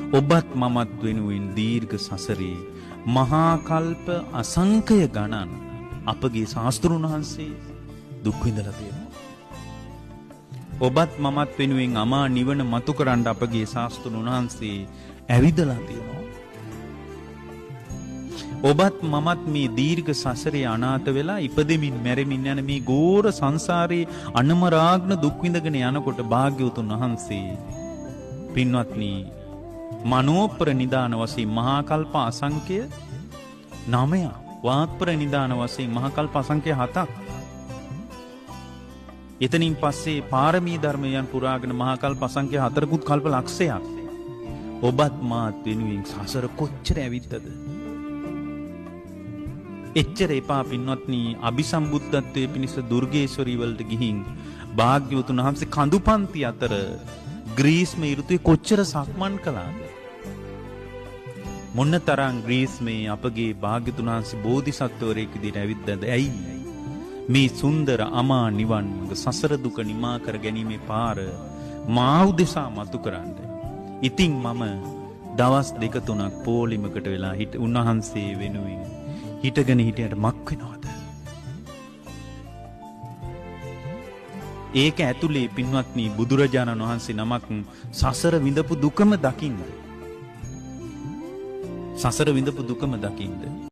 ඔබත් මමත් වෙනුවෙන් දීර්ඝ සසරේ මහා කල්ප අසංඛය ගණන් අපගේ ශාස්ත්‍රඥ වහන්සේ දුක් විඳලා තියෙනවා. ඔබත් මමත් වෙනුවෙන් අමා නිවන මතු කරන්න අපගේ ශාස්ත්‍රඥ වහන්සේ ඇවිදලා තියෙනවා. ඔබත් මමත් මේ දීර්ඝ සසරේ අනාථ වෙලා ඉපදෙමින් මැරෙමින් යන මේ ගෝර සංසාරේ අනමරාග්න දුක් විඳගෙන යනකොට භාග්‍යවතුන් වහන්සේ පින්වත්නි මනෝප්‍ර නිදාන වශයෙන් මහා කල්ප අසංඛ්‍ය 9 වාප්‍ර නිදාන වශයෙන් මහා කල්ප අසංඛ්‍ය 7ක් එතනින් පස්සේ පාරමී ධර්මයන් පුරාගෙන මහා කල්ප අසංඛ්‍ය 4කුත් කල්ප ලක්ෂයක් ඔබත් මාත් වෙනුවෙන් සසර කොච්චර ඇවිද්දද එච්චර එපා පින්වත්නි අபிසම්බුද්ධත්වයේ පිණිස දුර්ගේශ්වරී වලට ගිහින් භාග්‍යවතුන් වහන්සේ කඳුපන්ති අතර ග්‍රීස්ම ඍතුවේ කොච්චර සක්මන් කළාද මොන්නතරම් ග්‍රීස්මේ අපගේ භාග්‍යවතුන් වහන්සේ බෝධිසත්වවරයෙක් විදිහට ඇවිද්දාද ඇයි මේ සුන්දර අමා නිවන් මඟ සසර දුක නිමා කර ගැනීමේ පාර මා උදෙසා මතු කරන්න. ඉතින් මම දවස් 2-3ක් පොලිමකට වෙලා උන්වහන්සේ වෙනුවෙන් හිටගෙන හිටියට මක් වෙනවද? ඒක ඇතුලේ පින්වත්නි බුදුරජාණන් වහන්සේ නමක් සසර විඳපු දුකම දකින්න. සසර විඳපු දුකම දකින්න.